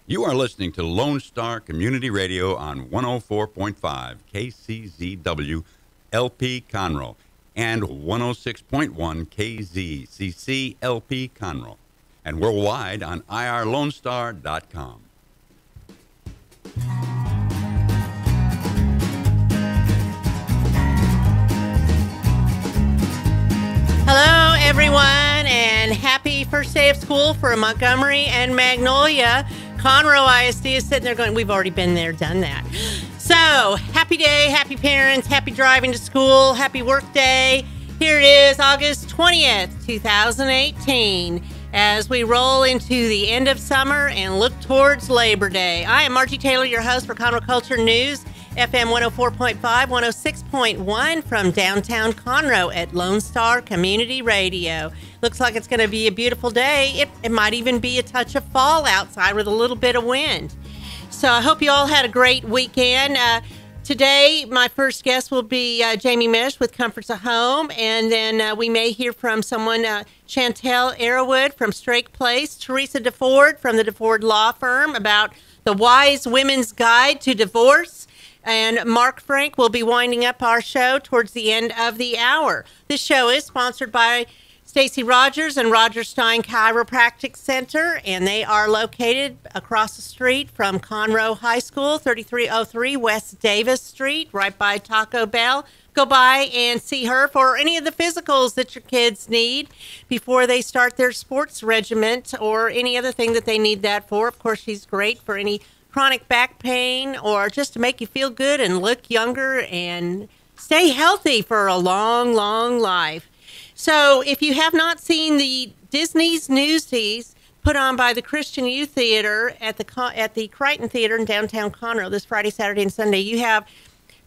You are listening to Lone Star Community Radio on 104.5 KCZW LP Conroe and 106.1 KZCC LP Conroe, and worldwide on irlonestar.com. Hello, everyone, and happy first day of school for Montgomery and Magnolia. Conroe ISD is sitting there going, we've already been there, done that. So, happy day, happy parents, happy driving to school, happy work day. Here it is, August 20th, 2018, as we roll into the end of summer and look towards Labor Day. I am Margie Taylor, your host for Conroe Culture News, FM 104.5, 106.1 from downtown Conroe at Lone Star Community Radio. Looks like it's going to be a beautiful day. It might even be a touch of fall outside with a little bit of wind. So I hope you all had a great weekend. Today, my first guest will be Jamie Meche with Comforts of Home, and then we may hear from someone, Chantel Arrowwood from Strake Place, Teresa DeFord from the DeFord Law Firm about the Wise Women's Guide to Divorce, and Mark Frank will be winding up our show towards the end of the hour. This show is sponsored by Stacy Rogers and Roger Stein Chiropractic Center, and they are located across the street from Conroe High School, 3303 West Davis Street, right by Taco Bell. Go by and see her for any of the physicals that your kids need before they start their sports regiment or any other thing that they need that for. Of course, she's great for any chronic back pain or just to make you feel good and look younger and stay healthy for a long, long life. So if you have not seen the Disney's Newsies put on by the Christian Youth Theater at the Crichton Theater in downtown Conroe this Friday, Saturday, and Sunday, you have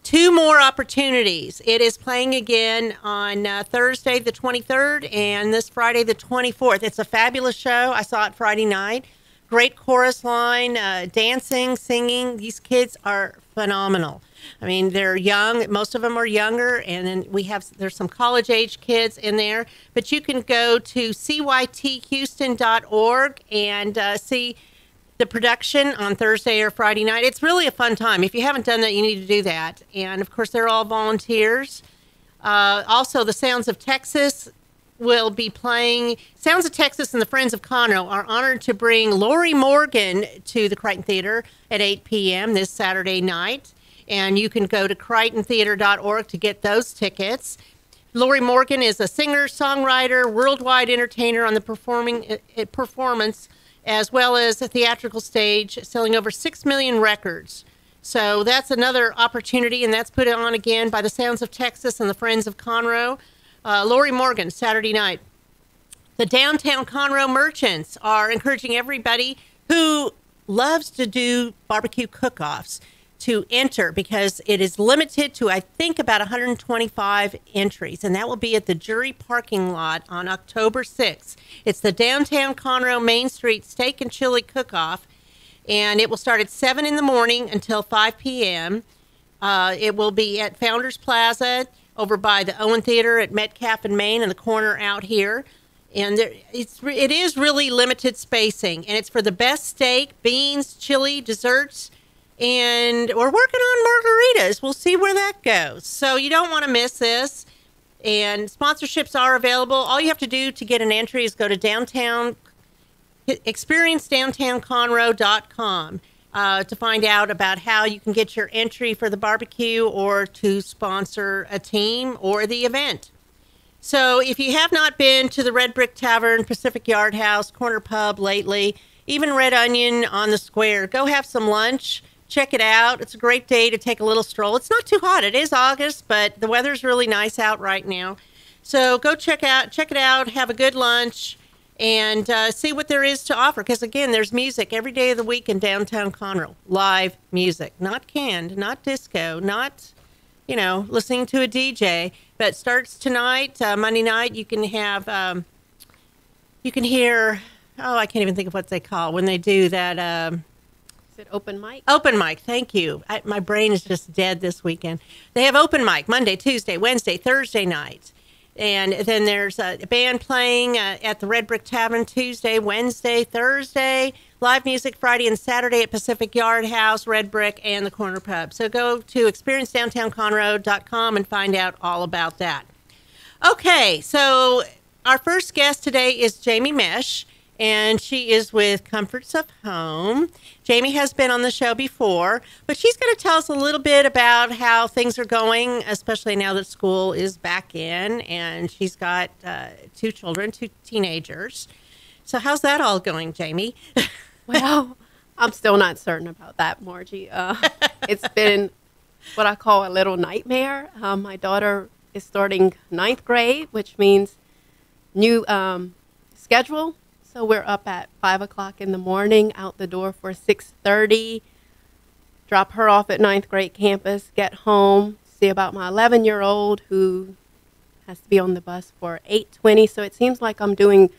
two more opportunities. It is playing again on Thursday the 23rd and this Friday the 24th. It's a fabulous show. I saw it Friday night. Great chorus line, dancing, singing. These kids are phenomenal. I mean, they're young. Most of them are younger, and then there's some college-age kids in there. But you can go to cythouston.org and see the production on Thursday or Friday night. It's really a fun time. If you haven't done that, you need to do that. And, of course, they're all volunteers. Also, the Sounds of Texas will be playing. Sounds of Texas and the Friends of Conroe are honored to bring Lori Morgan to the Crichton Theater at 8 p.m. this Saturday night. And you can go to crichtontheater.org to get those tickets. Lori Morgan is a singer, songwriter, worldwide entertainer on the performance, as well as a theatrical stage, selling over 6 million records. So that's another opportunity, and that's put on again by the Sounds of Texas and the Friends of Conroe. Lori Morgan, Saturday night. The Downtown Conroe Merchants are encouraging everybody who loves to do barbecue cook-offs to enter because it is limited to, I think, about 125 entries, and that will be at the Jury parking lot on October 6th. It's the Downtown Conroe Main Street Steak and Chili Cook-Off, and it will start at 7 in the morning until 5 p.m. It will be at Founders Plaza over by the Owen Theater at Metcalf and Main in the corner out here. And it is really limited spacing, and it's for the best steak, beans, chili, desserts, and we're working on margaritas. We'll see where that goes. So you don't want to miss this. And sponsorships are available. All you have to do to get an entry is go to experiencedowntownconroe.com to find out about how you can get your entry for the barbecue or to sponsor a team or the event. So if you have not been to the Red Brick Tavern, Pacific Yard House, Corner Pub lately, even Red Onion on the Square, go have some lunch. Check it out. It's a great day to take a little stroll. It's not too hot. It is August, but the weather's really nice out right now. So go check it out, have a good lunch, and see what there is to offer. Because, again, there's music every day of the week in downtown Conroe. Live music. Not canned, not disco, not, listening to a DJ. But starts tonight, Monday night. You can have, you can hear, I can't even think of what they call when they do that. Open mic? Open mic, thank you. My brain is just dead this weekend. They have open mic Monday, Tuesday, Wednesday, Thursday night. And then there's a band playing at the Red Brick Tavern Tuesday, Wednesday, Thursday. Live music Friday and Saturday at Pacific Yard House, Red Brick, and the Corner Pub. So go to experiencedowntownconroe.com and find out all about that. Okay, so our first guest today is Jamie Meche, and she is with Comforts of Home. Jamie has been on the show before, but she's going to tell us a little bit about how things are going, especially now that school is back in, and she's got 2 children, 2 teenagers. So how's that all going, Jamie? Well, I'm still not certain about that, Margie. It's been what I call a little nightmare. My daughter is starting 9th grade, which means new schedule. So we're up at 5 o'clock in the morning, out the door for 6:30, drop her off at 9th grade campus, get home, see about my 11-year-old who has to be on the bus for 8:20. So it seems like I'm doing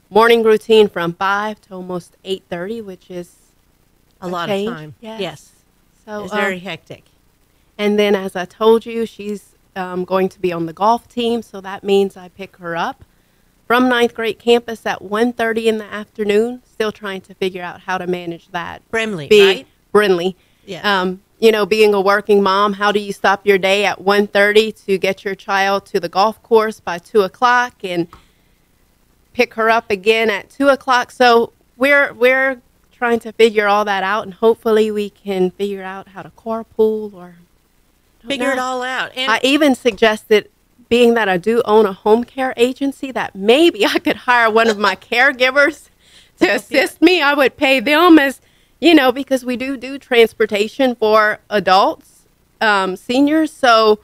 morning routine from 5 to almost 8:30, which is a lot of time. Yes. So it's very hectic. And then, as I told you, she's going to be on the golf team. So that means I pick her up from 9th grade campus at 1:30 in the afternoon, still trying to figure out how to manage that. Brimley, right? Brimley. Yeah. Being a working mom, how do you stop your day at 1:30 to get your child to the golf course by 2 o'clock and pick her up again at 2 o'clock? So we're trying to figure all that out, and hopefully we can figure out how to carpool or figure it all out. And I even suggested, being that I do own a home care agency, that maybe I could hire one of my caregivers to assist me. I would pay them as, because we do transportation for adults, seniors. So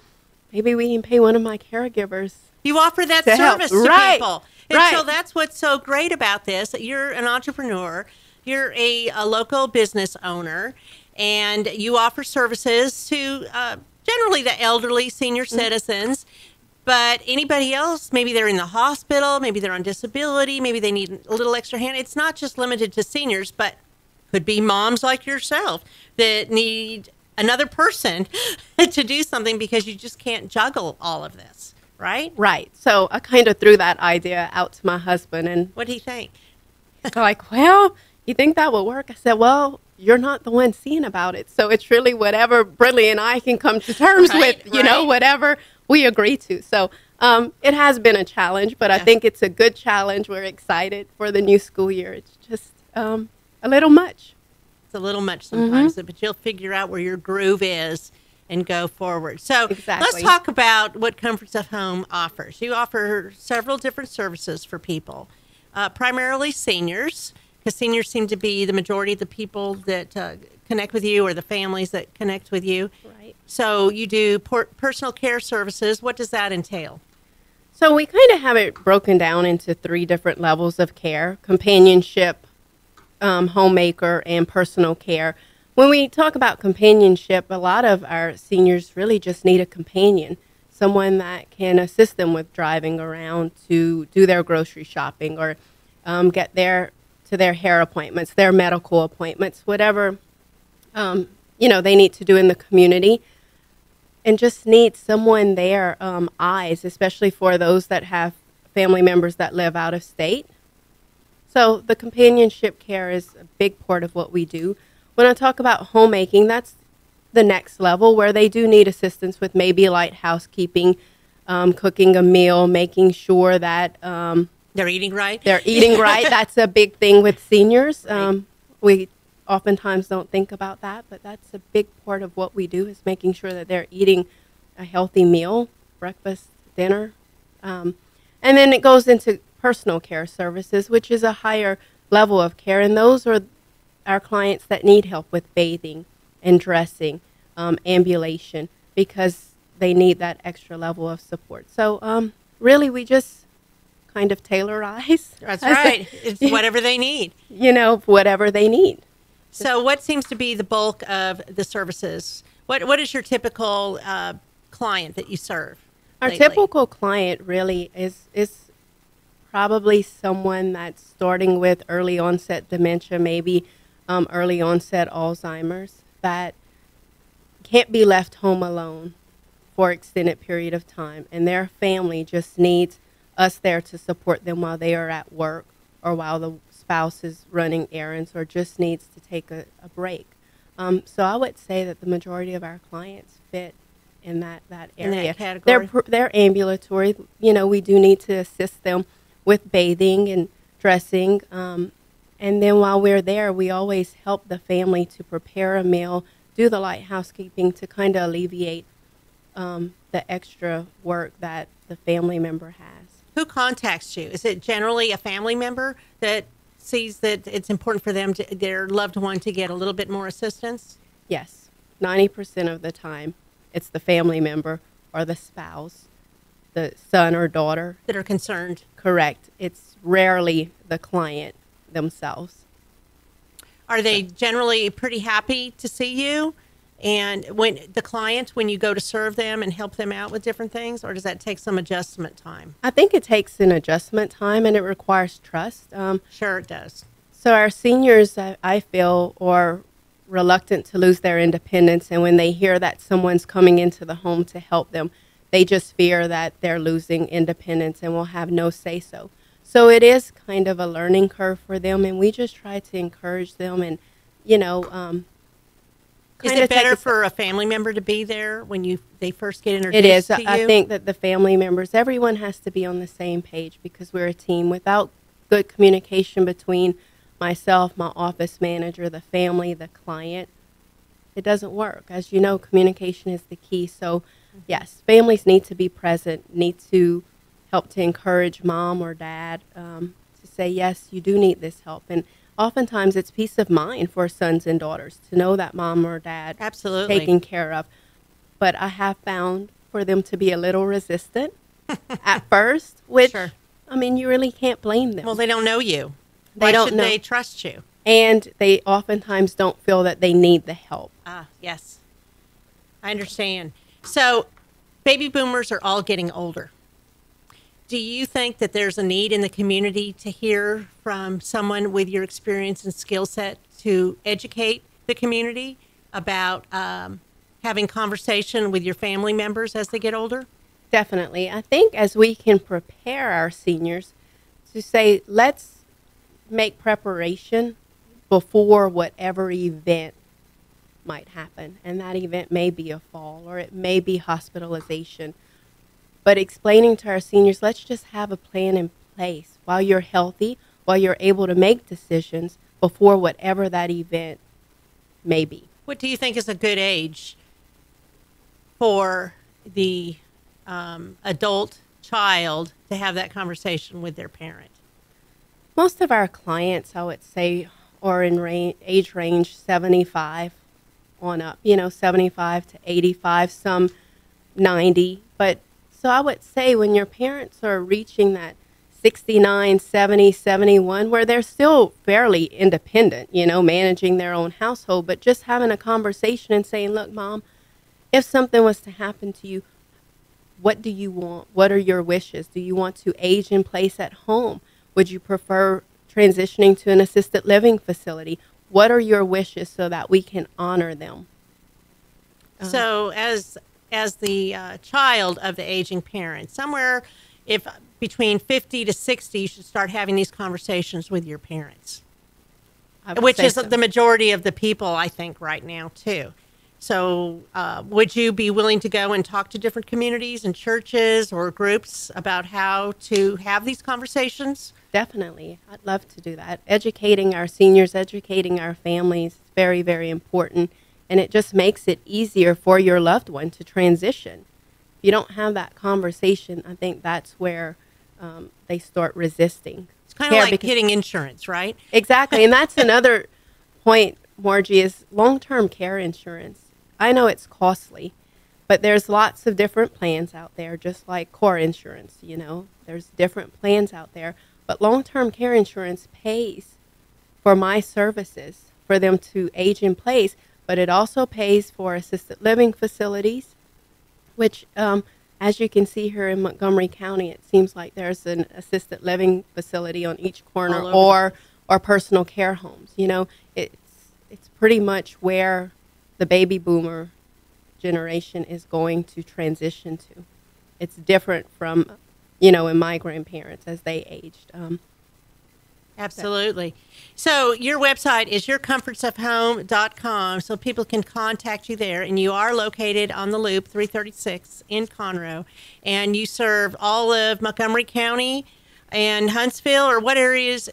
maybe we can pay one of my caregivers. You offer that to service help. to Right. people. And so that's what's so great about this. You're an entrepreneur. You're a local business owner, and you offer services to generally the elderly, senior citizens. But anybody else, maybe they're in the hospital, maybe they're on disability, maybe they need a little extra hand. It's not just limited to seniors, but could be moms like yourself that need another person to do something because you just can't juggle all of this, right? Right. So I kind of threw that idea out to my husband, and What do you think? he's like, well, you think that will work? I said, well, you're not the one seeing about it. So it's really whatever Briley and I can come to terms with, whatever we agree to. So it has been a challenge, but I think it's a good challenge. We're excited for the new school year. It's just a little much. It's a little much sometimes, but you'll figure out where your groove is and go forward. So let's talk about what Comforts of Home offers. You offer several different services for people, primarily seniors, because seniors seem to be the majority of the people that connect with you, or the families that connect with you. Right. So you do personal care services. What does that entail? So we kind of have it broken down into 3 different levels of care: companionship, homemaker, and personal care. When we talk about companionship, a lot of our seniors really just need a companion, someone that can assist them with driving around to do their grocery shopping, or get to their hair appointments, their medical appointments, whatever they need to do in the community, and just need someone there, eyes, especially for those that have family members that live out of state. So the companionship care is a big part of what we do. When I talk about homemaking, that's the next level, where they do need assistance with maybe light housekeeping, cooking a meal, making sure that they're eating right. That's a big thing with seniors. We oftentimes don't think about that, but that's a big part of what we do, is making sure that they're eating a healthy meal, breakfast, dinner. And then it goes into personal care services, which is a higher level of care. And those are our clients that need help with bathing and dressing, ambulation, because they need that extra level of support. So really, we just kind of tailorize. That's right. It's whatever they need. Whatever they need. So what seems to be the bulk of the services? What is your typical client that you serve? Our typical client really is probably someone that's starting with early onset dementia, maybe early onset Alzheimer's, that can't be left home alone for extended period of time, and their family just needs us there to support them while they are at work, or while the spouse is running errands or just needs to take a break. So I would say that the majority of our clients fit in that area. In that category. They're ambulatory. You know, we do need to assist them with bathing and dressing. And then while we're there, we always help the family to prepare a meal, do the light housekeeping to kind of alleviate the extra work that the family member has. Who contacts you? Is it generally a family member that sees that it's important for them, their loved one, to get a little bit more assistance? Yes, 90% of the time, it's the family member or the spouse, the son or daughter. That are concerned. Correct. It's rarely the client themselves. Are they generally pretty happy to see you? And when the client, when you go to serve them and help them out with different things, or does that take some adjustment time? I think it takes an adjustment time, and it requires trust. Sure it does. So our seniors, I feel, are reluctant to lose their independence, and when they hear that someone's coming into the home to help them, they just fear that they're losing independence and will have no say-so. So it is kind of a learning curve for them, and we just try to encourage them and, you know, is it better for a family member to be there when they first get introduced to you? It is. I think that the family members, everyone has to be on the same page because we're a team. Without good communication between myself, my office manager, the family, the client, it doesn't work. As you know, communication is the key. So, yes, families need to be present, need to help to encourage mom or dad to say, yes, you do need this help. And oftentimes it's peace of mind for sons and daughters to know that mom or dad absolutely is taken care of. But I have found for them to be a little resistant at first, which, sure. I mean, you really can't blame them. Well, they don't know you. They don't should know. They trust you? And they oftentimes don't feel that they need the help. Ah, yes. I understand. So baby boomers are all getting older. Do you think that there's a need in the community to hear from someone with your experience and skill set to educate the community about having conversation with your family members as they get older? Definitely. I think as we can prepare our seniors to say, let's make preparation before whatever event might happen. And that event may be a fall or it may be hospitalization. But explaining to our seniors, let's just have a plan in place while you're healthy, while you're able to make decisions before whatever that event may be. What do you think is a good age for the adult child to have that conversation with their parent? Most of our clients, I would say, are in age range 75 on up, 75 to 85, some 90. But so I would say when your parents are reaching that 69, 70, 71, where they're still fairly independent, managing their own household, but just having a conversation and saying, look, Mom, if something was to happen to you, what do you want? What are your wishes? Do you want to age in place at home? Would you prefer transitioning to an assisted living facility? What are your wishes so that we can honor them? So as the child of the aging parent, somewhere if between 50 to 60, you should start having these conversations with your parents, which is the majority of the people, I think, right now, too. So would you be willing to go and talk to different communities and churches or groups about how to have these conversations? Definitely. I'd love to do that. Educating our seniors, educating our families is very, very important. And it just makes it easier for your loved one to transition. If you don't have that conversation, I think that's where they start resisting. It's kind of like getting insurance, right? Exactly. And that's another point, Margie, is long-term care insurance. I know it's costly, but there's lots of different plans out there, just like core insurance, There's different plans out there. But long-term care insurance pays for my services, for them to age in place, but it also pays for assisted living facilities, which, as you can see here in Montgomery County, it seems like there's an assisted living facility on each corner, or personal care homes. It's pretty much where the baby boomer generation is going to transition to. It's different from, in my grandparents as they aged. Absolutely. So your website is yourcomfortsofhome.com, so people can contact you there. And you are located on the Loop, 336 in Conroe. And you serve all of Montgomery County and Huntsville, or what areas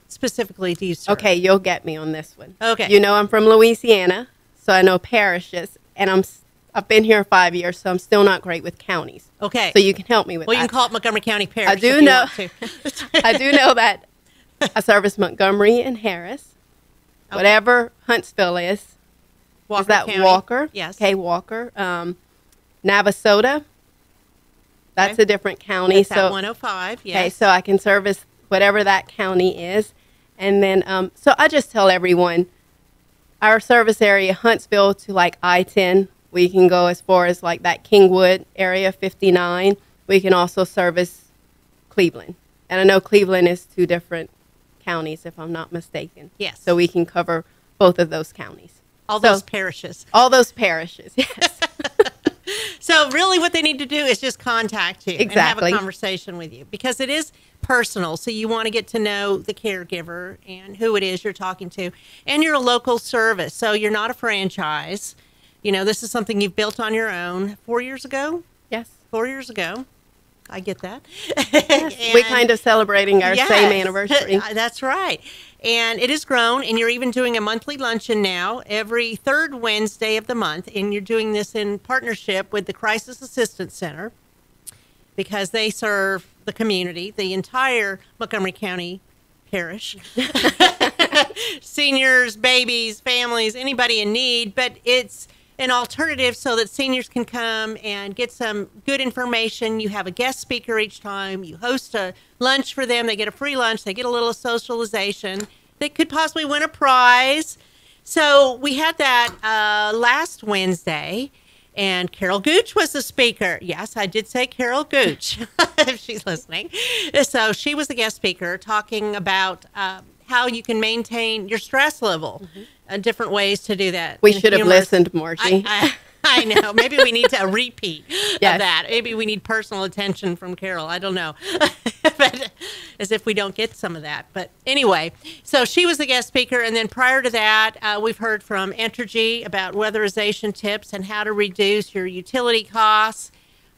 specifically do you serve? Okay, you'll get me on this one. Okay. You know I'm from Louisiana, so I know parishes, and I've been here 5 years, so I'm still not great with counties. Okay. So you can help me with that. Well, you can call it Montgomery County Parish. I do if you know. want to. I do know that I service Montgomery and Harris. Okay. Whatever Huntsville is. Walker Is that County. Walker? Yes. Okay, Walker. Navasota. That's a different county. That's at 105, yes. Okay, so I can service whatever that county is. And then, so I just tell everyone, our service area, Huntsville to like I-10, we can go as far as like that Kingwood area, 59. We can also service Cleveland. And I know Cleveland is 2 different counties, if I'm not mistaken. Yes. So we can cover both of those counties. All those parishes. All those parishes, yes. So really what they need to do is just contact you and have a Exactly. conversation with you, because it is personal. So you want to get to know the caregiver and who it is you're talking to. And you're a local service, so you're not a franchise. You know, this is something you've built on your own 4 years ago? Yes. 4 years ago. I get that. Yes. We're kind of celebrating our same anniversary. That's right. And it has grown, and you're even doing a monthly luncheon now every third Wednesday of the month, and you're doing this in partnership with the Crisis Assistance Center, because they serve the community, the entire Montgomery County Parish, seniors, babies, families, anybody in need, but it's an alternative so that seniors can come and get some good information. You have a guest speaker each time. You host a lunch for them. They get a free lunch. They get a little socialization. They could possibly win a prize. So we had that last Wednesday, and Carol Gooch was the speaker. Yes, I did say Carol Gooch, if she's listening. So she was the guest speaker talking about how you can maintain your stress level. Different ways to do that. We should have listened, Margie. I know. Maybe we need a repeat of Yes. that. Maybe we need personal attention from Carol. I don't know. But as if we don't get some of that. But anyway, so she was the guest speaker. And then prior to that, we've heard from Entergy about weatherization tips and how to reduce your utility costs.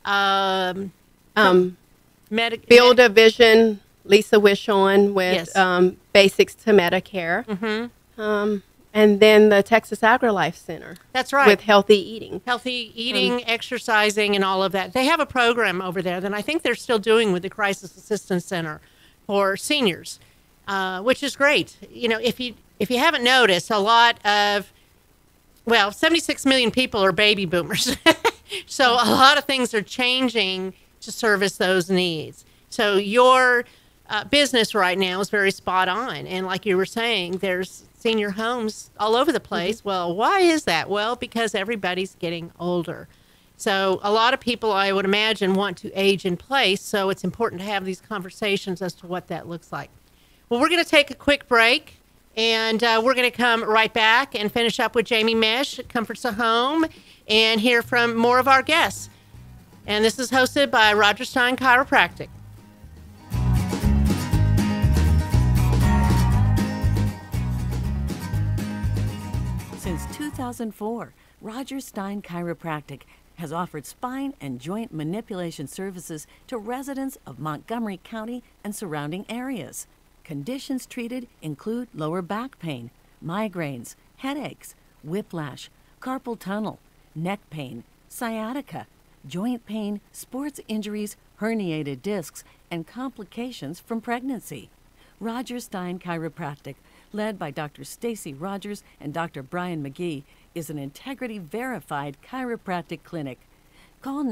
Build a Vision, Lisa Wishon with Yes. Basics to Medicare. And then the Texas AgriLife Center. That's right. With healthy eating. Healthy eating, exercising, and all of that. They have a program over there that I think they're still doing with the Crisis Assistance Center for seniors, which is great. You know, if you haven't noticed, a lot of, 76 million people are baby boomers. So a lot of things are changing to service those needs. So your business right now is very spot on. And like you were saying, there's senior homes all over the place. Well, why is that? Well, because everybody's getting older. So a lot of people, I would imagine, want to age in place. So it's important to have these conversations as to what that looks like. Well, we're going to take a quick break, and we're going to come right back and finish up with Jamie Meche at Comforts of Home and hear from more of our guests. And this is hosted by Roger Stein Chiropractic. Since 2004, Roger Stein Chiropractic has offered spine and joint manipulation services to residents of Montgomery County and surrounding areas. Conditions treated include lower back pain, migraines, headaches, whiplash, carpal tunnel, neck pain, sciatica, joint pain, sports injuries, herniated discs, and complications from pregnancy. Roger Stein Chiropractic, led by Dr. Stacy Rogers and Dr. Brian McGee, is an integrity-verified chiropractic clinic. Call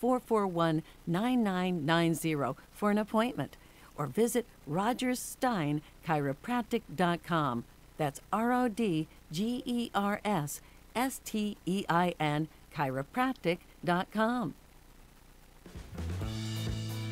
936-441-9990 for an appointment, or visit rogerssteinchiropractic.com. That's RODGERSSTEIN chiropractic.com.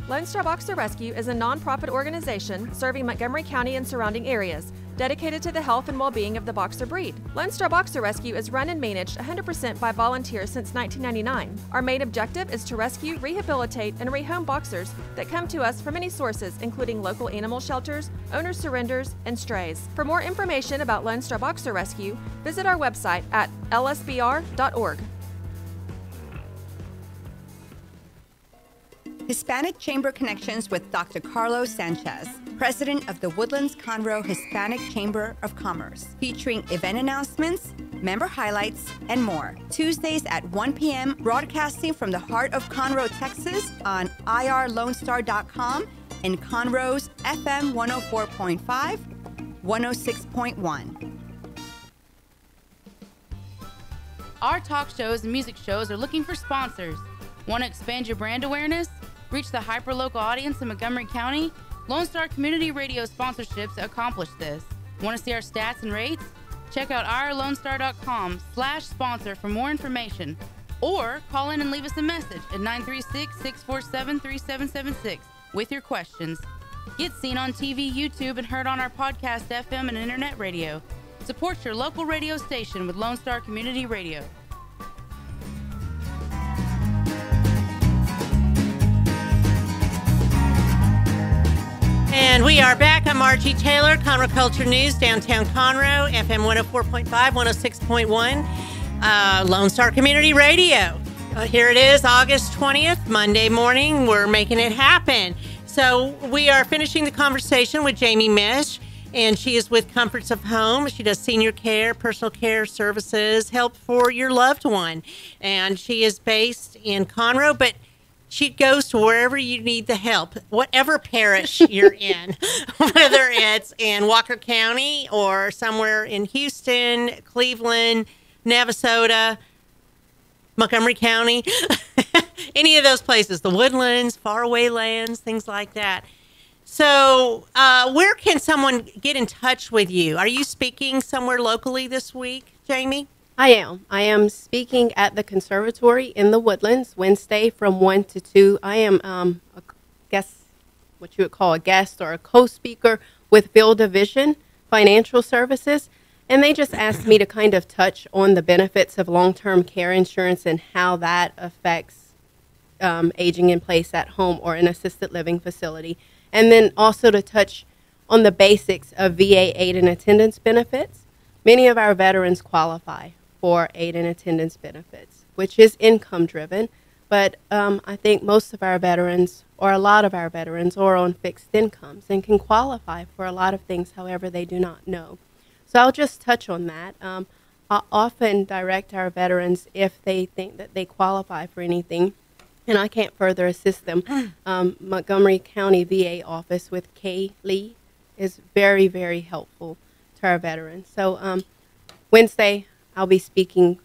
Lone Star Boxer Rescue is a nonprofit organization serving Montgomery County and surrounding areas. dedicated to the health and well-being of the boxer breed. Lone Star Boxer Rescue is run and managed 100% by volunteers since 1999. Our main objective is to rescue, rehabilitate, and rehome boxers that come to us from many sources, including local animal shelters, owner surrenders, and strays. For more information about Lone Star Boxer Rescue, visit our website at lsbr.org. Hispanic Chamber Connections with Dr. Carlos Sanchez, President of the Woodlands Conroe Hispanic Chamber of Commerce, featuring event announcements, member highlights, and more. Tuesdays at 1 p.m., broadcasting from the heart of Conroe, Texas on irlonestar.com and Conroe's FM 104.5, 106.1. Our talk shows and music shows are looking for sponsors. Want to expand your brand awareness? Reach the hyper-local audience in Montgomery County? Lone Star Community Radio sponsorships accomplish this. Want to see our stats and rates? Check out irlonestar.com/sponsor for more information. Or call in and leave us a message at 936-647-3776 with your questions. Get seen on TV, YouTube, and heard on our podcast, FM, and internet radio. Support your local radio station with Lone Star Community Radio. And we are back. I'm Margie Taylor, Conroe Culture News, downtown Conroe, FM 104.5, 106.1, Lone Star Community Radio. Here it is, August 20th, Monday morning. We're making it happen. So we are finishing the conversation with Jamie Meche, and she is with Comforts of Home. She does senior care, personal care services, help for your loved one. And she is based in Conroe, but she goes to wherever you need the help, whatever parish you're in, whether it's in Walker County or somewhere in Houston, Cleveland, Navasota, Montgomery County, any of those places, the Woodlands, faraway lands, things like that. So where can someone get in touch with you? Are you speaking somewhere locally this week, Jamie? I am speaking at the conservatory in the Woodlands Wednesday from 1 to 2. I am a guest, what you would call a guest or a co-speaker with Field Division Financial Services. And they just asked me to kind of touch on the benefits of long-term care insurance and how that affects aging in place at home or an assisted living facility. And then also to touch on the basics of VA aid and attendance benefits. Many of our veterans qualify for aid and attendance benefits, which is income driven. But I think most of our veterans, or a lot of our veterans, are on fixed incomes and can qualify for a lot of things, however they do not know. So I'll just touch on that. I often direct our veterans if they think that they qualify for anything, and I can't further assist them. Montgomery County VA office with Kay Lee is very, very helpful to our veterans. So Wednesday, I'll be speaking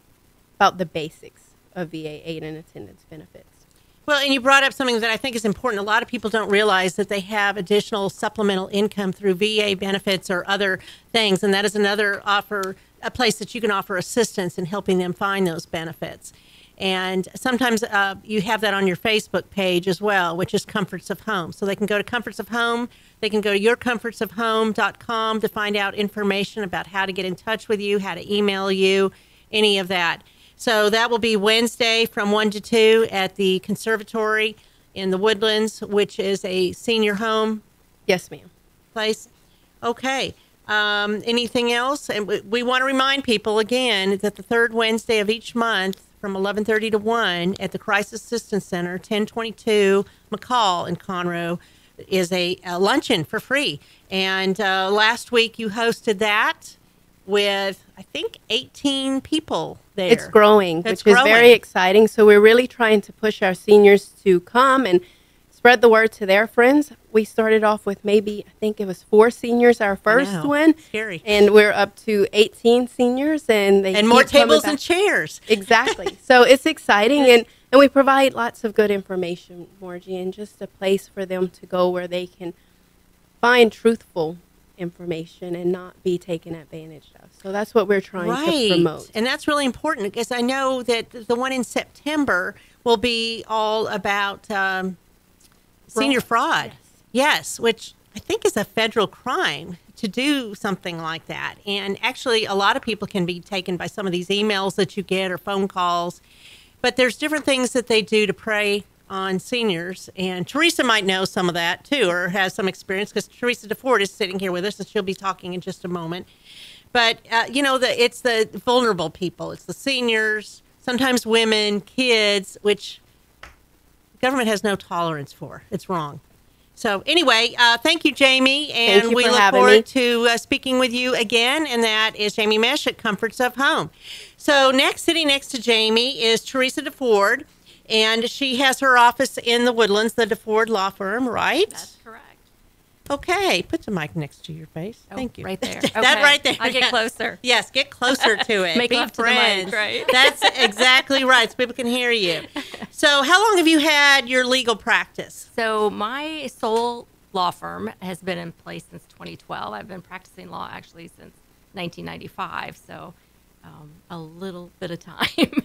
about the basics of VA aid and attendance benefits. Well, and you brought up something that I think is important. A lot of people don't realize that they have additional supplemental income through VA benefits or other things, and that is another a place that you can offer assistance in helping them find those benefits. And sometimes you have that on your Facebook page as well, which is Comforts of Home. So they can go to Comforts of Home. They can go to yourcomfortsofhome.com to find out information about how to get in touch with you, how to email you, any of that. So that will be Wednesday from 1 to 2 at the Conservatory in the Woodlands, which is a senior home. Yes, ma'am. Place. Okay. Anything else? And we want to remind people again that the third Wednesday of each month from 11:30 to 1 at the Crisis Assistance Center, 1022 McCall in Conroe, is a luncheon for free. And last week you hosted that with, I think, 18 people there. It's growing, which is very exciting. So we're really trying to push our seniors to come and spread the word to their friends. We started off with maybe, I think it was 4 seniors, our first one. Scary. And we're up to 18 seniors. And more tables and chairs. Exactly. So it's exciting. And we provide lots of good information, Margie, and just a place for them to go where they can find truthful information and not be taken advantage of. So that's what we're trying to promote. And that's really important because I know that the one in September will be all about senior fraud. Yes, which I think it's a federal crime to do something like that. And actually, a lot of people can be taken by some of these emails that you get or phone calls. But there's different things that they do to prey on seniors. And Teresa might know some of that, too, or has some experience, because Teresa DeFord is sitting here with us, and she'll be talking in just a moment. But, it's the vulnerable people. It's the seniors, sometimes women, kids, which government has no tolerance for. It's wrong. So anyway, thank you, Jamie, and we look forward to speaking with you again, and that is Jamie Meche at Comforts of Home. So sitting next to Jamie is Teresa DeFord, and she has her office in the Woodlands, the DeFord Law Firm, right? That's correct. Okay, put the mic next to your face. Thank you. Right there. That Okay. right there. I get closer. Yes, get closer to it. Make Be love to the friends. mic, right? That's exactly right, so people can hear you. So how long have you had your legal practice? So my sole law firm has been in place since 2012. I've been practicing law actually since 1995, so a little bit of time.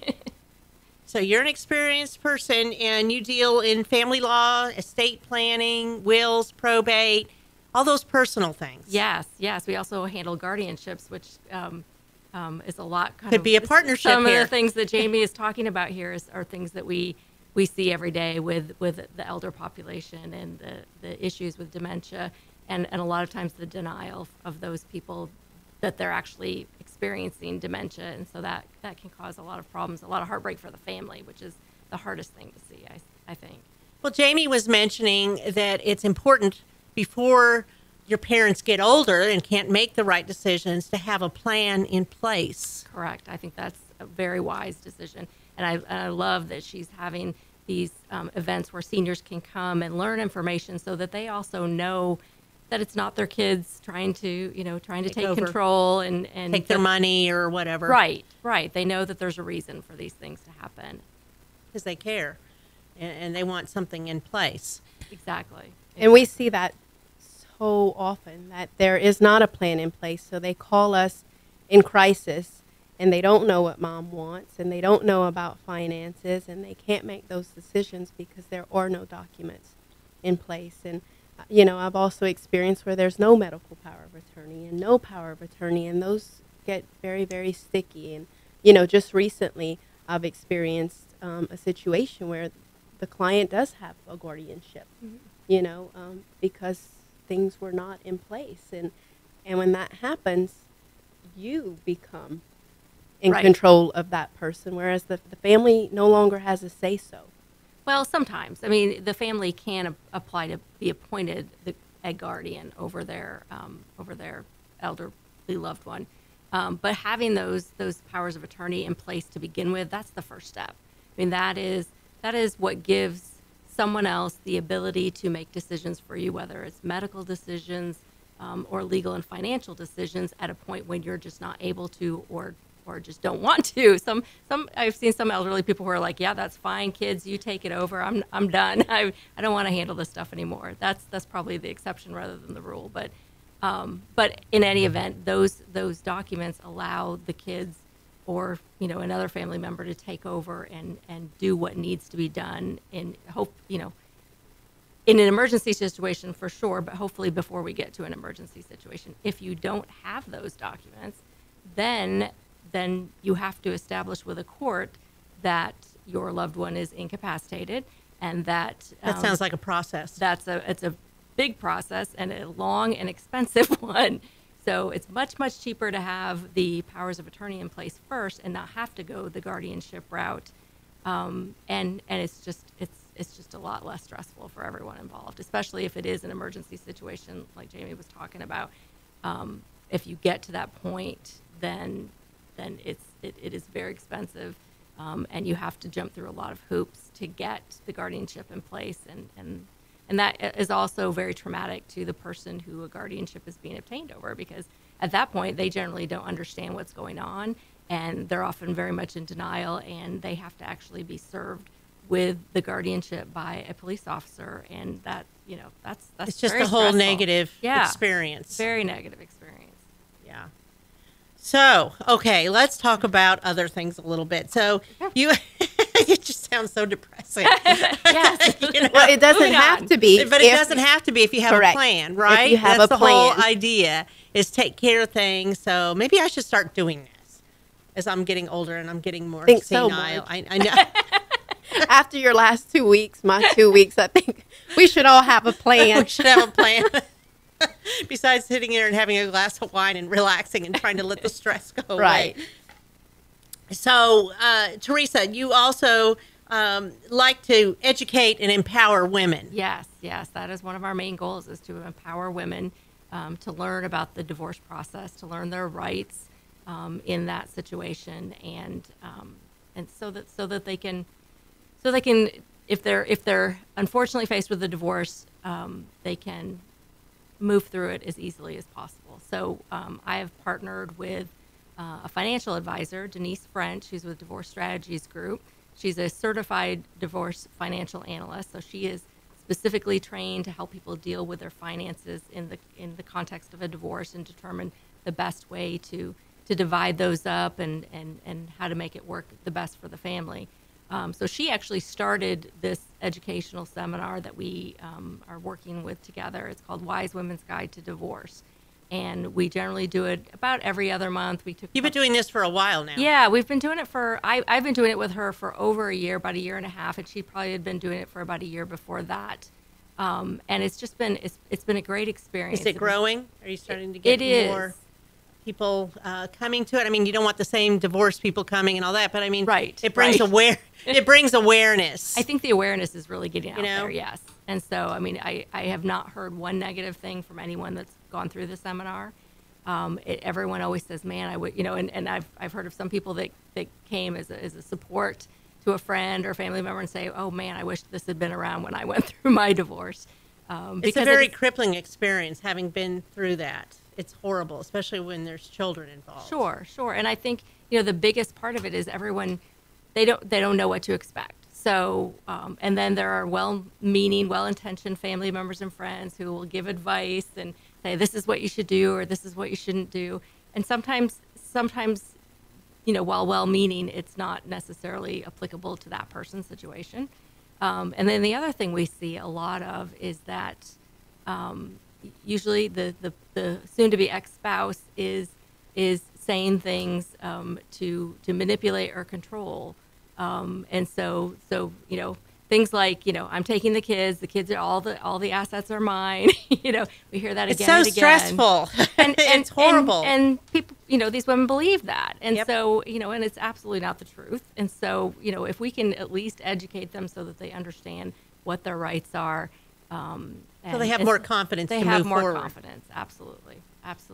So you're an experienced person, and you deal in family law, estate planning, wills, probate, all those personal things. Yes. We also handle guardianships, which is a lot. Could be a partnership Some here. of the things that Jamie is talking about here are things that we see every day with the elder population and the issues with dementia, and a lot of times the denial of those people that they're actually experiencing dementia, and so that can cause a lot of problems, a lot of heartbreak for the family, which is the hardest thing to see, I think. Well, Jamie was mentioning that it's important before your parents get older and can't make the right decisions to have a plan in place. Correct. I think that's a very wise decision, and I love that she's having these events where seniors can come and learn information so that they also know that it's not their kids trying to take over. control and Take their money or whatever. Right. They know that there's a reason for these things to happen. Because they care and they want something in place. Exactly. And we see that so often, that there is not a plan in place. So they call us in crisis, and they don't know what mom wants, and they don't know about finances, and they can't make those decisions because there are no documents in place. And I've also experienced where there's no medical power of attorney and no power of attorney, and those get very, very sticky. And, just recently I've experienced a situation where the client does have a guardianship, because things were not in place. And when that happens, you become in control of that person, whereas the family no longer has a say-so. Well, sometimes. I mean, the family can apply to be appointed a guardian over their elderly loved one. But having those powers of attorney in place to begin with, that's the first step. I mean, that is what gives someone else the ability to make decisions for you, whether it's medical decisions or legal and financial decisions at a point when you're just not able to or just don't want to. Some I've seen some elderly people who are like, yeah, that's fine, kids, you take it over. I'm done. I don't want to handle this stuff anymore. That's probably the exception rather than the rule. But in any event, those documents allow the kids or another family member to take over and do what needs to be done in an emergency situation for sure, but hopefully before we get to an emergency situation. If you don't have those documents, then you have to establish with a court that your loved one is incapacitated, and that sounds like a process. It's a big process and a long and expensive one. So it's much, much cheaper to have the powers of attorney in place first and not have to go the guardianship route. And it's just a lot less stressful for everyone involved, especially if it is an emergency situation like Jamie was talking about. If you get to that point, then it is very expensive, and you have to jump through a lot of hoops to get the guardianship in place, and that is also very traumatic to the person who a guardianship is being obtained over, because at that point they generally don't understand what's going on, and they're often very much in denial, and they have to actually be served with the guardianship by a police officer, and that's it's just very a whole stressful. negative experience. Very negative experience. Yeah. So, okay, let's talk about other things a little bit. So you It just sounds so depressing. Yes. Well, it doesn't have to be. But it doesn't have to be if you have Correct. a plan, right? If you have That's a the whole plan. idea, is take care of things. So maybe I should start doing this as I'm getting older and I'm getting more Think so, senile. Marge. I know. After your last 2 weeks, my 2 weeks, I think we should all have a plan. We should have a plan. Besides sitting there and having a glass of wine and relaxing and trying to let the stress go away. Right. So, Teresa, you also like to educate and empower women. Yes, that is one of our main goals, is to empower women to learn about the divorce process, to learn their rights in that situation, and so that they can if they're unfortunately faced with a divorce, they can move through it as easily as possible. So I have partnered with a financial advisor, Denise French, who's with Divorce Strategies Group. She's a certified divorce financial analyst, so she is specifically trained to help people deal with their finances in the context of a divorce and determine the best way to divide those up and how to make it work the best for the family. So she actually started this educational seminar that we are working with together. It's called Wise Women's Guide to Divorce. And we generally do it about every other month. You've been doing this for a while now. Yeah, we've been doing it I've been doing it with her for over a year, about a year and a half, and she probably had been doing it for about a year before that. And it's just been, it's been a great experience. Is it growing? Are you starting to get more people coming to it? I mean, you don't want the same divorced people coming and all that, but I mean, right, it brings it brings awareness. I think the awareness is really getting out know? there, yes. And so, I mean, I have not heard one negative thing from anyone that's gone through the seminar. Everyone always says, man, I would, and I've heard of some people that came as a support to a friend or family member and say, oh man, I wish this had been around when I went through my divorce. It's a very crippling experience, having been through that. It's horrible, especially when there's children involved. Sure. And I think, the biggest part of it is everyone, they don't know what to expect. So, and then there are well-meaning, well-intentioned family members and friends who will give advice and say, this is what you should do, or this is what you shouldn't do. And sometimes, while well-meaning, it's not necessarily applicable to that person's situation. And then the other thing we see a lot of is that usually the soon-to-be ex-spouse is saying things to manipulate or control. And so things like, I'm taking the kids are all the assets are mine. We hear that again and again. It's so stressful. And it's horrible. And people, these women believe that. And so, and it's absolutely not the truth. And so, if we can at least educate them so that they understand what their rights are. So they have more confidence to move forward. They have more confidence. Absolutely.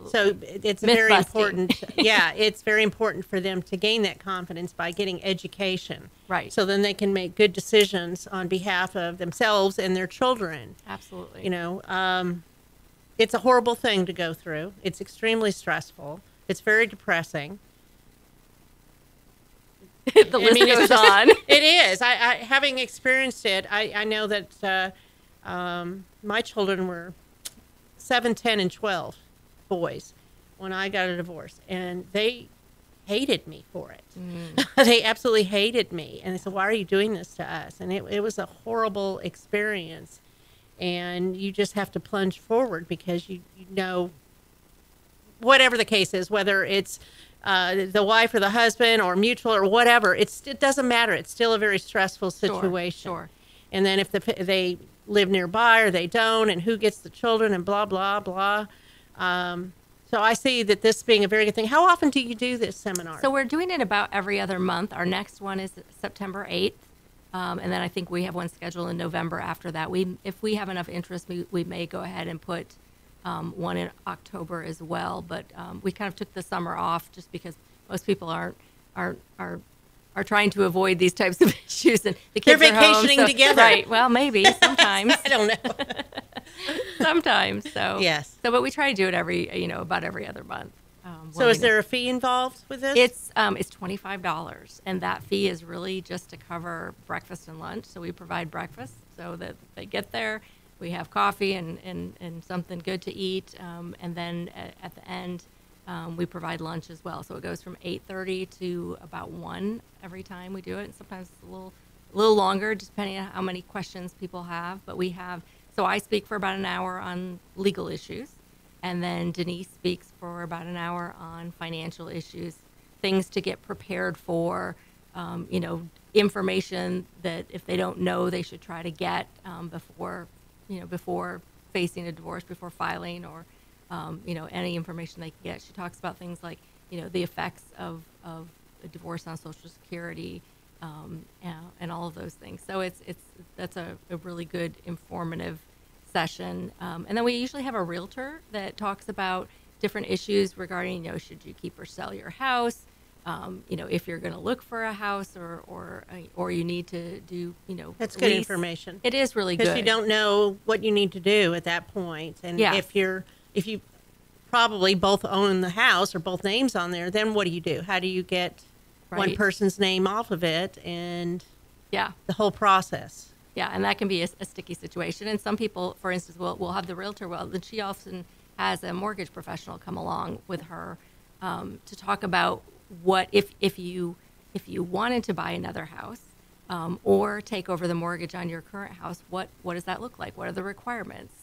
So it's very important. Yeah, it's very important for them to gain that confidence by getting education. Right. So then they can make good decisions on behalf of themselves and their children. Absolutely. It's a horrible thing to go through. It's extremely stressful. It's very depressing. The list goes on. It is. I having experienced it, I know that my children were 7, 10, and 12. Boys when I got a divorce, and they hated me for it. They absolutely hated me, and they said, why are you doing this to us? And it was a horrible experience, and you just have to plunge forward because you know whatever the case is, whether it's the wife or the husband or mutual or whatever, it doesn't matter. It's still a very stressful situation. Sure. And then if they live nearby or they don't, and who gets the children, and blah blah blah. So I see that this being a very good thing. How often do you do this seminar? So we're doing it about every other month. Our next one is September 8th. And then I think we have one scheduled in November after that. If we have enough interest, we may go ahead and put one in October as well. But we kind of took the summer off just because most people are trying to avoid these types of issues, and the kids they're are home, vacationing together. Right. Well, maybe sometimes. I don't know. Sometimes. So yes. So, but we try to do it about every other month. So is there a fee involved with this? It's $25, and that fee is really just to cover breakfast and lunch. So we provide breakfast so that they get there. We have coffee and something good to eat, and then at the end, we provide lunch as well. So it goes from 8:30 to about 1 every time we do it. And sometimes it's a a little longer, depending on how many questions people have. But so I speak for about an hour on legal issues, and then Denise speaks for about an hour on financial issues, things to get prepared for, information that if they don't know, they should try to get before facing a divorce, before filing, or any information they can get. She talks about things like the effects of a divorce on Social Security, and all of those things. So that's a really good informative session. And then we usually have a realtor that talks about different issues regarding, should you keep or sell your house? If you're going to look for a house or you need to do, That's good information. It is really good. Because you don't know what you need to do at that point. And if you probably both own the house or both names on there, then what do? How do you get one person's name off of it and the whole process? Yeah, and that can be a sticky situation. And some people, for instance, will have the realtor. Well, then she often has a mortgage professional come along with her to talk about what if you wanted to buy another house or take over the mortgage on your current house, what does that look like? What are the requirements?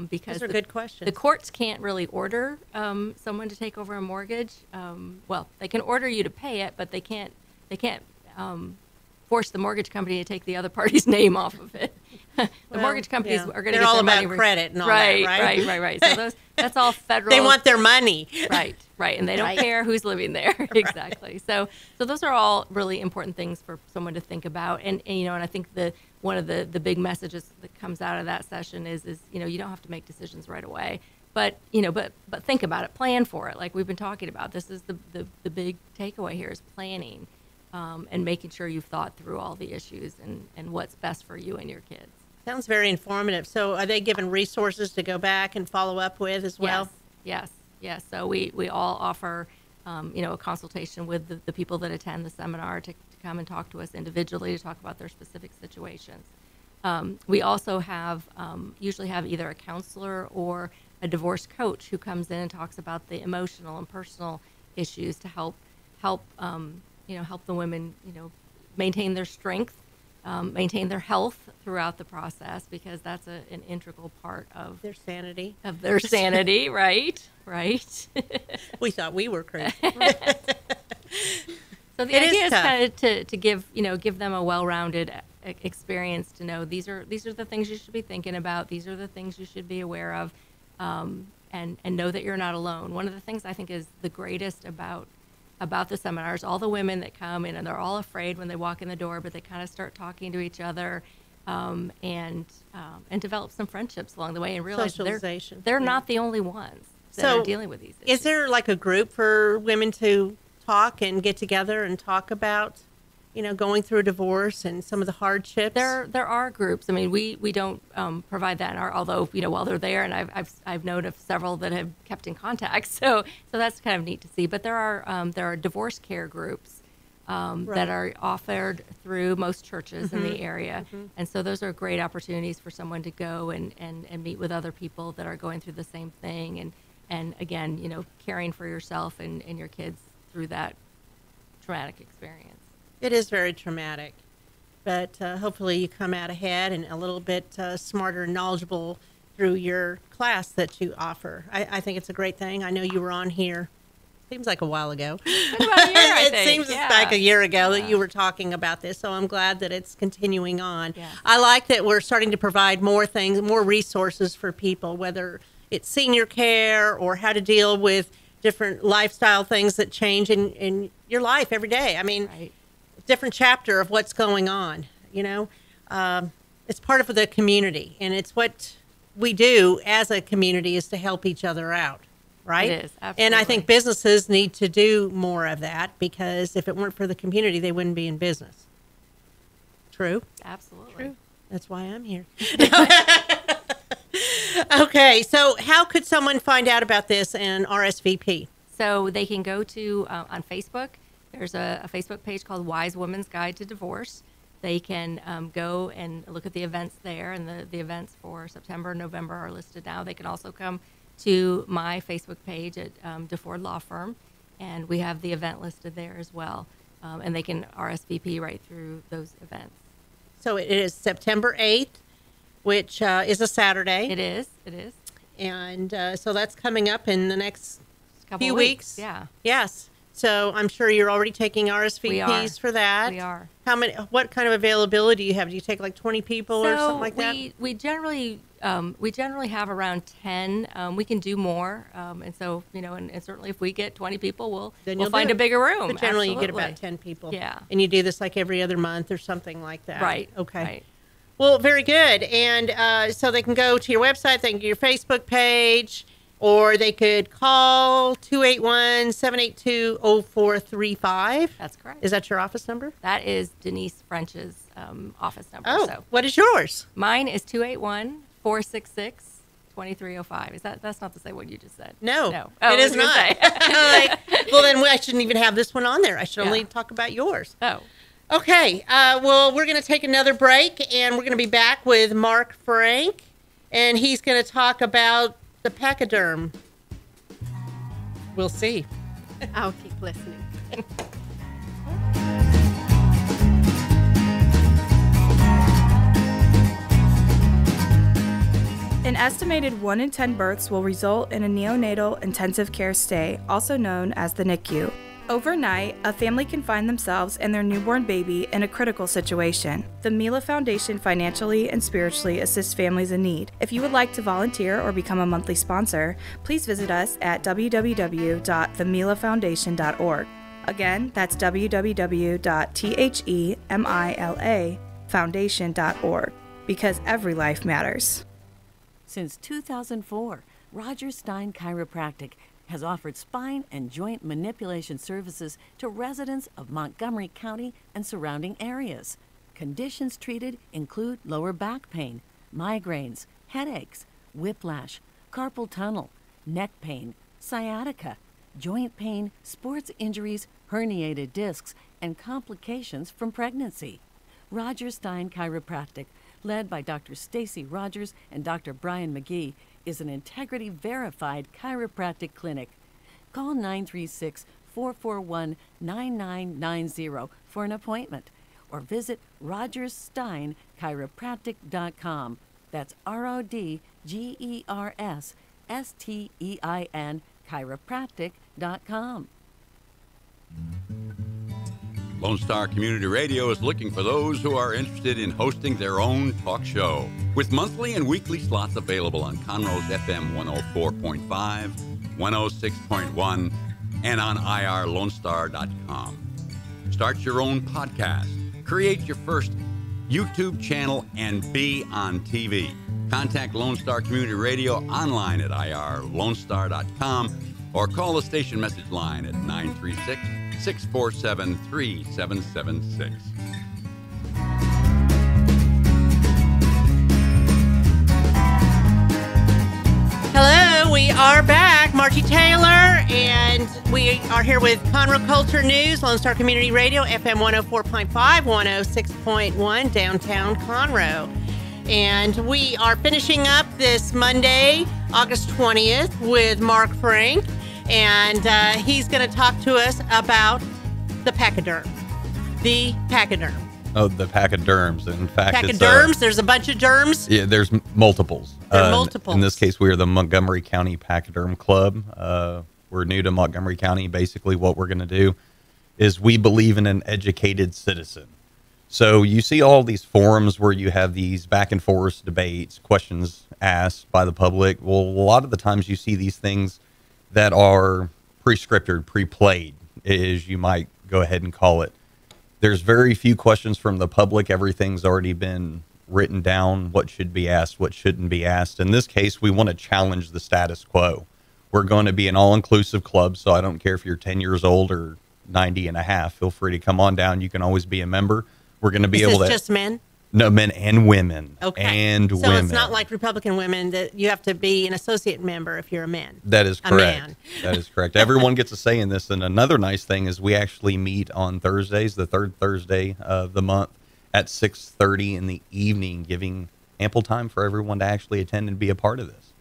Because those are good questions. The courts can't really order someone to take over a mortgage. Well, they can order you to pay it, but they can't force the mortgage company to take the other party's name off of it. The mortgage companies are going to get all their about money credit and all that, right? Right. So that's all federal. They want their money. Right, and they don't care who's living there. Exactly. So those are all really important things for someone to think about. And I think one of the big messages that comes out of that session is you don't have to make decisions right away. But but think about it, plan for it. Like we've been talking about, this is the big takeaway here is planning. And making sure you've thought through all the issues and what's best for you and your kids. Sounds very informative. So are they given resources to go back and follow up with as well? Yes. So we all offer, a consultation with the people that attend the seminar to come and talk to us individually to talk about their specific situations. We also usually have either a counselor or a divorce coach who comes in and talks about the emotional and personal issues to help the women, maintain their strength, maintain their health throughout the process, because that's an integral part of their sanity. Right. We thought we were crazy. So the idea is kind of to give them a well-rounded experience to know these are the things you should be thinking about. These are the things you should be aware of, and know that you're not alone. One of the things I think is the greatest about the seminars, all the women that come in, and they're all afraid when they walk in the door, but they kind of start talking to each other and develop some friendships along the way and realize they're not the only ones that are dealing with these issues. Is there like a group for women to talk and get together and talk about, going through a divorce and some of the hardships? There are groups. I mean, we don't provide that, although while they're there, and I've known of several that have kept in contact. So that's kind of neat to see. But there are divorce care groups that are offered through most churches in the area, and so those are great opportunities for someone to go and meet with other people that are going through the same thing, and again, caring for yourself and your kids through that traumatic experience. It is very traumatic, but hopefully you come out ahead and a little bit smarter and knowledgeable through your class that you offer. I think it's a great thing. I know you were on here. Seems like a while ago. About a year, I think. It seems like a year ago that you were talking about this, so I'm glad that it's continuing on. Yeah. I like that we're starting to provide more things, more resources for people, whether it's senior care or how to deal with different lifestyle things that change in your life every day. I mean, different chapter of what's going on, it's part of the community, and it's what we do as a community is to help each other out, right? It is, absolutely. And I think businesses need to do more of that, because if it weren't for the community, they wouldn't be in business. True? Absolutely. True. That's why I'm here. Okay, so how could someone find out about this and RSVP? So they can go to, on Facebook, there's a Facebook page called Wise Woman's Guide to Divorce. They can go and look at the events there, and the events for September and November are listed now. They can also come to my Facebook page at DeFord Law Firm, and we have the event listed there as well. And they can RSVP right through those events. So it is September 8th, which is a Saturday. It is. It is. And so that's coming up in the next Couple few of weeks. Yeah. Yes. So I'm sure you're already taking RSVPs for that. We are. What kind of availability do you have? Do you take like 20 people or something like that? We generally have around 10. We can do more, and so and certainly if we get 20 people, we'll find a bigger room. But generally, Absolutely. you get about 10 people. Yeah. And you do this like every other month or something like that. Right. Okay. Right. Well, very good. And so they can go to your website, they can go to your Facebook page, or they could call 281-782-0435. That's correct. Is that your office number? That is Denise French's office number. Oh, So what is yours? mine is 281-466-2305. That's not the same one you just said? No, Oh, it is not. Well, then I shouldn't even have this one on there. I should Yeah. only talk about yours. Oh. Okay. Well, we're going to take another break, and we're going to be back with Mark Frank, and he's going to talk about the Pachyderm. We'll see. I'll keep listening. An estimated 1 in 10 births will result in a neonatal intensive care stay, also known as the NICU. Overnight, a family can find themselves and their newborn baby in a critical situation. The Mila Foundation financially and spiritually assists families in need. If you would like to volunteer or become a monthly sponsor, please visit us at www.themilafoundation.org. Again, that's www.themilafoundation.org, because every life matters. Since 2004, Roger Stein Chiropractic has offered spine and joint manipulation services to residents of Montgomery County and surrounding areas. Conditions treated include lower back pain, migraines, headaches, whiplash, carpal tunnel, neck pain, sciatica, joint pain, sports injuries, herniated discs, and complications from pregnancy. Roger Stein Chiropractic, led by Dr. Stacy Rogers and Dr. Brian McGee, is an integrity-verified chiropractic clinic. Call 936-441-9990 for an appointment, or visit rogerssteinchiropractic.com. That's RODGERSSTEIN chiropractic.com. Lone Star Community Radio is looking for those who are interested in hosting their own talk show, with monthly and weekly slots available on Conroe's FM 104.5, 106.1, and on irlonestar.com. Start your own podcast, create your first YouTube channel, and be on TV. Contact Lone Star Community Radio online at irlonestar.com or call the station message line at 936-647-3776. Hello, we are back. Margie Taylor, and we are here with Conroe Culture News, Lone Star Community Radio, FM 104.5, 106.1, downtown Conroe. And we are finishing up this Monday, August 20th, with Mark Frank, and he's going to talk to us about the Pachyderm. The Pachyderm. Oh, the Pachyderms. In fact, Pachyderms? There's a bunch of derms? Yeah, there's multiples. There are multiples. In this case, we are the Montgomery County Pachyderm Club. We're new to Montgomery County. Basically, what we're going to do is we believe in an educated citizen. So you see all these forums where you have these back and forth debates, questions asked by the public. Well, a lot of the times you see these things that are pre-scripted, pre-played, as you might go ahead and call it. There's very few questions from the public. Everything's already been written down, what should be asked, what shouldn't be asked. In this case, we want to challenge the status quo. We're going to be an all-inclusive club, so I don't care if you're 10 years old or 90 and a half. Feel free to come on down. You can always be a member. We're going to be able to... Is this just men? No, men and women. Okay. And so women. It's not like Republican women that you have to be an associate member if you're a man. That is correct. A man. That is correct. Everyone gets a say in this. And another nice thing is we actually meet on Thursdays, the third Thursday of the month at 6:30 in the evening, giving ample time for everyone to actually attend and be a part of this.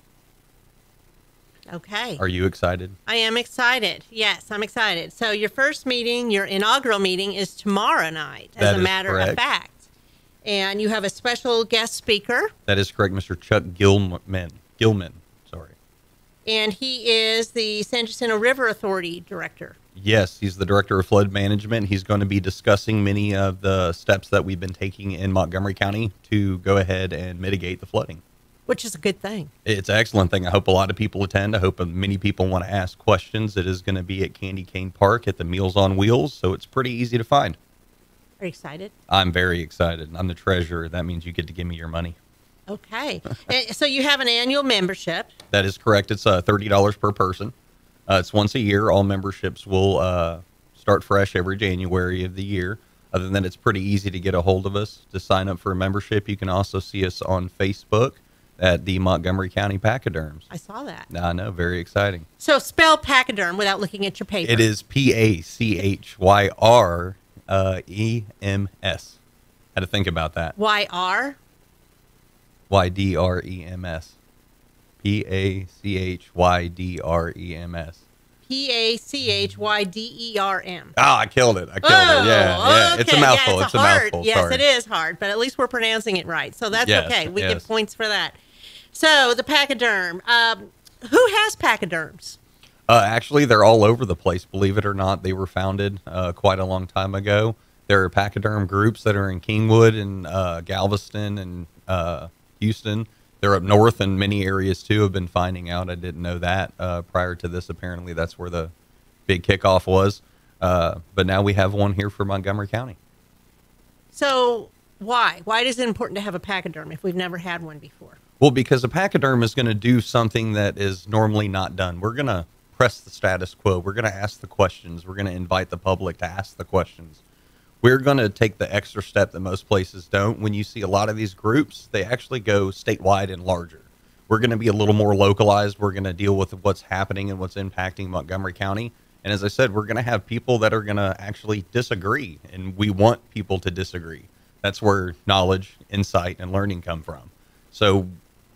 Okay. Are you excited? I am excited. Yes, I'm excited. So your first meeting, your inaugural meeting, is tomorrow night, as That a is matter correct. of fact. And you have a special guest speaker. That is correct, Mr. Chuck Gilman, sorry. And he is the San Jacinto River Authority Director. Yes, he's the Director of Flood Management. He's going to be discussing many of the steps that we've been taking in Montgomery County to go ahead and mitigate the flooding. Which is a good thing. It's an excellent thing. I hope a lot of people attend. I hope many people want to ask questions. It is going to be at Candy Cane Park at the Meals on Wheels, so it's pretty easy to find. Are you excited? I'm very excited. I'm the treasurer. That means you get to give me your money. Okay. So you have an annual membership. That is correct. It's $30 per person. It's once a year. All memberships will start fresh every January of the year. Other than that, it's pretty easy to get a hold of us to sign up for a membership. You can also see us on Facebook at the Montgomery County Pachyderms. I saw that. I know. Very exciting. So spell Pachyderm without looking at your paper. It is Pachyrems. Had to think about that. Y-R? Ydrems. Pachyydrems. Pachyderm. Oh, I killed it. Yeah. Okay. It's a mouthful. Yeah, it's a mouthful. Yes, Sorry. it is hard, but at least we're pronouncing it right. So that's Yes, okay. We yes. get points for that. So the Pachyderm. Who has Pachyderms? Actually, they're all over the place, believe it or not. They were founded quite a long time ago. There are Pachyderm groups that are in Kingwood and Galveston and Houston. They're up north in many areas, too. I've been finding out. I didn't know that prior to this. Apparently, that's where the big kickoff was. But now we have one here for Montgomery County. So why? Why is it important to have a Pachyderm if we've never had one before? Well, because a Pachyderm is going to do something that is normally not done. We're going to press the status quo. We're going to ask the questions. We're going to invite the public to ask the questions. We're going to take the extra step that most places don't. When you see a lot of these groups, they actually go statewide and larger. We're going to be a little more localized. We're going to deal with what's happening and what's impacting Montgomery County. And as I said, we're going to have people that are going to actually disagree, and we want people to disagree. That's where knowledge, insight, and learning come from. So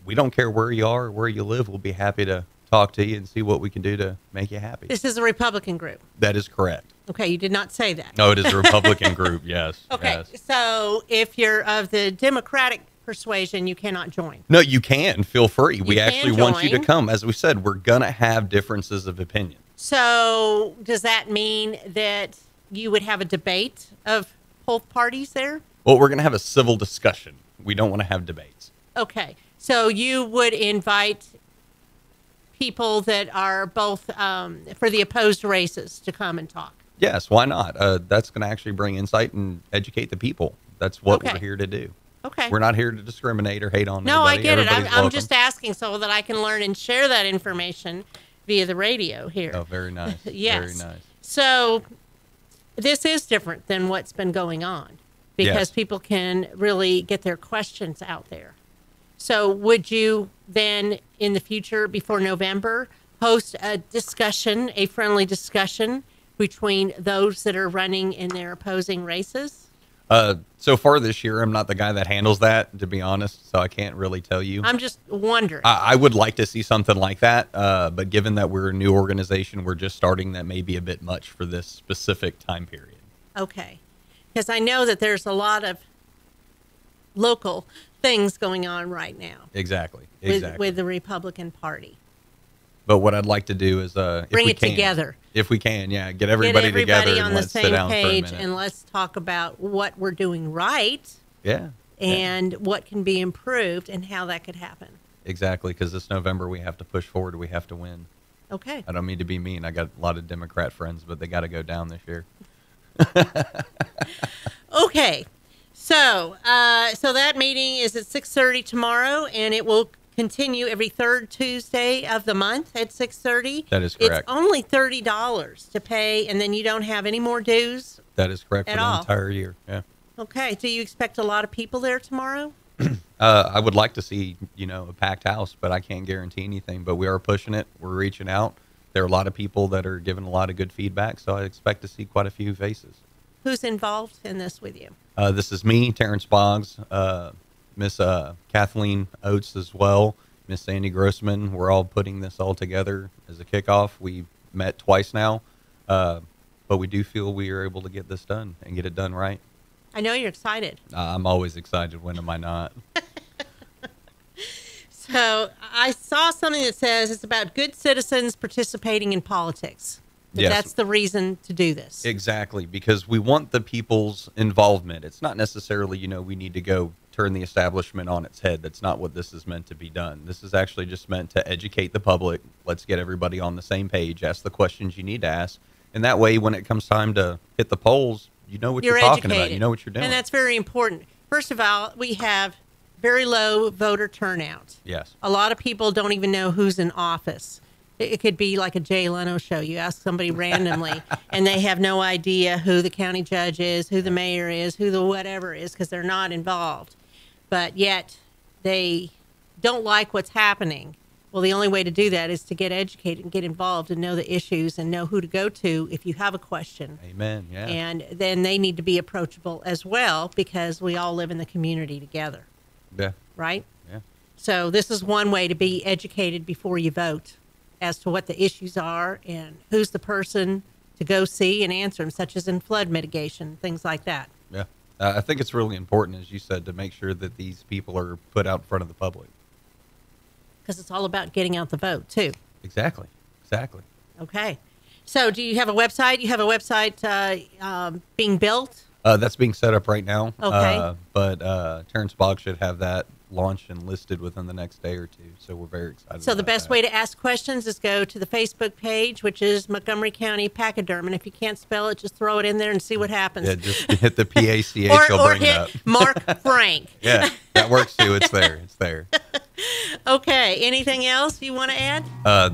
we don't care where you are or where you live. We'll be happy to talk to you and see what we can do to make you happy. This is a Republican group. That is correct. Okay, you did not say that. No, it is a Republican group, yes. Okay, yes. So if you're of the Democratic persuasion, you cannot join. No, you can. Feel free. We can actually want you to join. come. As we said, we're going to have differences of opinion. So does that mean that you would have a debate of both parties there? Well, we're going to have a civil discussion. We don't want to have debates. Okay. So you would invite people that are both for the opposed races to come and talk? Yes, why not? That's going to actually bring insight and educate the people. That's what Okay. we're here to do. Okay. We're not here to discriminate or hate on No, I anybody. get it. Everybody's I'm welcome. just asking so that I can learn and share that information via the radio here. Oh, very nice. Yes. Very nice. So this is different than what's been going on because Yes. people can really get their questions out there. So would you then in the future before November host a discussion, a friendly discussion between those that are running in their opposing races? So far this year, I'm not the guy that handles that, to be honest, so I can't really tell you. I'm just wondering. I would like to see something like that, but given that we're a new organization, we're just starting, that may be a bit much for this specific time period. Okay. Because I know that there's a lot of local things going on right now. Exactly. With the Republican Party. But what I'd like to do is Bring it together. If we can, yeah, get everybody together on and the let's sit same down for a page minute. and let's talk about what we're doing right Yeah. and what can be improved and how that could happen. Exactly, because this November we have to push forward. We have to win. Okay. I don't mean to be mean. I got a lot of Democrat friends, but they got to go down this year. Okay. So that meeting is at 6:30 tomorrow, and it will continue every third Tuesday of the month at 6:30. That is correct. It's only $30 to pay, and then you don't have any more dues. That is correct At for the all. entire year. Yeah. Okay. Do you expect a lot of people there tomorrow? I would like to see, a packed house, but I can't guarantee anything. But we are pushing it. We're reaching out. There are a lot of people that are giving a lot of good feedback, so I expect to see quite a few faces. Who's involved in this with you? This is me, Terrence Boggs, Miss Kathleen Oates as well, Miss Sandy Grossman. We're all putting this all together as a kickoff. We met twice now, but we do feel we are able to get this done and get it done right. I know you're excited. I'm always excited. When am I not? So I saw something that says it's about good citizens participating in politics. Yes. That's the reason to do this. Exactly, because we want the people's involvement. It's not necessarily, we need to go turn the establishment on its head. That's not what this is meant to be done. This is actually just meant to educate the public. Let's get everybody on the same page, ask the questions you need to ask. And that way, when it comes time to hit the polls, you know what you're talking educated. about. You know what you're doing. And that's very important. First of all, we have very low voter turnout. Yes. A lot of people don't even know who's in office. It could be like a Jay Leno show. You ask somebody randomly, and they have no idea who the county judge is, who the mayor is, who the whatever is, because they're not involved. But yet they don't like what's happening. Well, the only way to do that is to get educated and get involved and know the issues and know who to go to if you have a question. Amen. Yeah. And then they need to be approachable as well, because we all live in the community together. Yeah. Right? Yeah. So this is one way to be educated before you vote as to what the issues are and who's the person to go see and answer them, such as in flood mitigation, things like that. Yeah. I think it's really important, as you said, to make sure that these people are put out in front of the public. Because it's all about getting out the vote, too. Exactly. Okay. So do you have a website? You have a website being built? That's being set up right now. Okay. But Terrence Bogg should have that launched and listed within the next day or two. So we're very excited. So the best way to ask questions is go to the Facebook page, which is Montgomery County Pachyderm. And if you can't spell it, just throw it in there and see what happens. Yeah, just hit the PACH. He'll or bring hit it up. Mark Frank. Yeah, that works too. It's there. Okay. Anything else you want to add?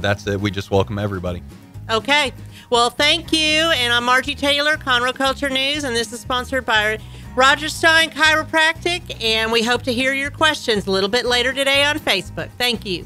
That's it. We just welcome everybody. Okay. Well, thank you. And I'm Margie Taylor, Conroe Culture News, and this is sponsored by Roger Stein Chiropractic, and we hope to hear your questions a little bit later today on Facebook. Thank you.